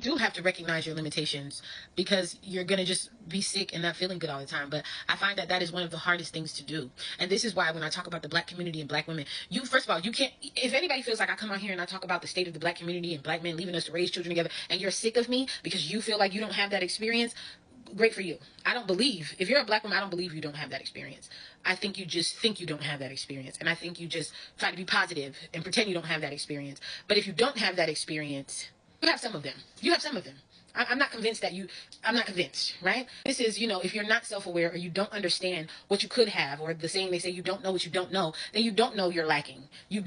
do have to recognize your limitations, because you're going to just be sick and not feeling good all the time. But I find that that is one of the hardest things to do. And this is why when I talk about the black community and black women, you, first of all, you can't, if anybody feels like I come on here and I talk about the state of the black community and black men leaving us to raise children together, and you're sick of me because you feel like you don't have that experience, great for you. I don't believe, if you're a black woman, I don't believe you don't have that experience. I think you just think you don't have that experience. And I think you just try to be positive and pretend you don't have that experience. But if you don't have that experience, you have some of them. You have some of them. I'm not convinced that I'm not convinced, right? This is, if you're not self-aware or you don't understand what you could have, or the saying they say, you don't know what you don't know, then you don't know you're lacking. You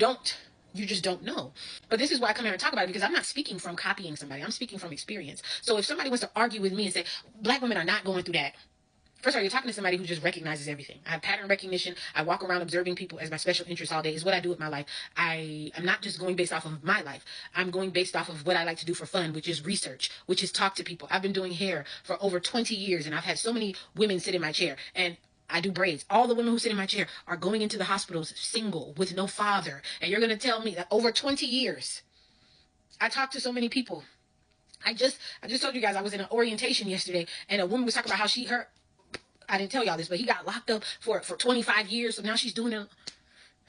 just don't know. But this is why I come here and talk about it, because I'm not speaking from copying somebody. I'm speaking from experience. So if somebody wants to argue with me and say, black women are not going through that, first of all, you're talking to somebody who just recognizes everything. I have pattern recognition. I walk around observing people as my special interest all day. Is what I do with my life. I'm not just going based off of my life. I'm going based off of what I like to do for fun, which is research, which is talk to people. I've been doing hair for over 20 years, and I've had so many women sit in my chair. And I do braids. All the women who sit in my chair are going into the hospitals single with no father. And you're going to tell me that over 20 years, I talked to so many people. I just told you guys I was in an orientation yesterday, and a woman was talking about how I didn't tell y'all this, but he got locked up for 25 years. So now she's doing it.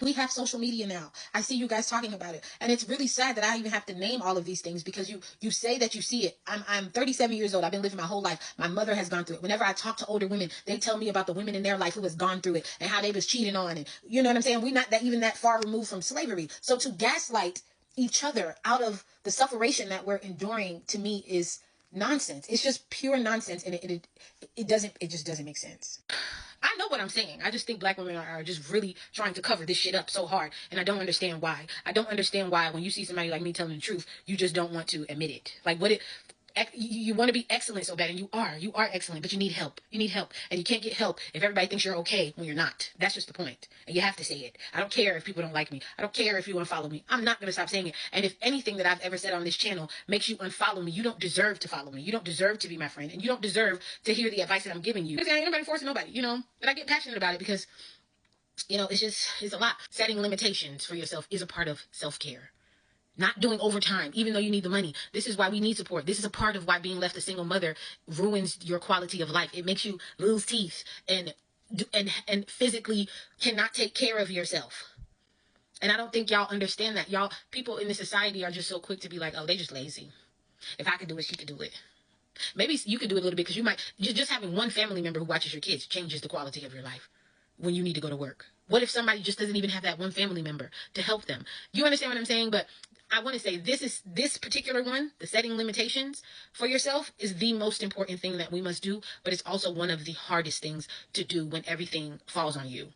We have social media now. I see you guys talking about it. And it's really sad that I even have to name all of these things, because you say that you see it. I'm 37 years old. I've been living my whole life. My mother has gone through it. Whenever I talk to older women, they tell me about the women in their life who has gone through it and how they was cheating on. And you know what I'm saying? We're not even that far removed from slavery. So to gaslight each other out of the sufferation that we're enduring, to me, is nonsense. It's just pure nonsense. And it just doesn't make sense. I know what I'm saying. I just think black women are just really trying to cover this shit up so hard. And I don't understand why. I don't understand why when you see somebody like me telling the truth, you just don't want to admit it. Like, you want to be excellent so bad, and you are excellent, but you need help. You need help. And you can't get help if everybody thinks you're okay when you're not. That's just the point. And you have to say it. I don't care if people don't like me. I don't care if you unfollow me. I'm not going to stop saying it. And if anything that I've ever said on this channel makes you unfollow me, you don't deserve to follow me. You don't deserve to be my friend. And you don't deserve to hear the advice that I'm giving you. Because I ain't nobody forcing nobody, But I get passionate about it because, it's a lot. Setting limitations for yourself is a part of self-care. Not doing overtime, even though you need the money. This is why we need support. This is a part of why being left a single mother ruins your quality of life. It makes you lose teeth and physically cannot take care of yourself. And I don't think y'all understand that. People in this society are just so quick to be like, oh, they just lazy. If I could do it, she could do it. Maybe you could do it a little bit, because just having one family member who watches your kids changes the quality of your life when you need to go to work. What if somebody just doesn't even have that one family member to help them? You understand what I'm saying? But I want to say this particular one, the setting limitations for yourself, is the most important thing that we must do, but it's also one of the hardest things to do when everything falls on you.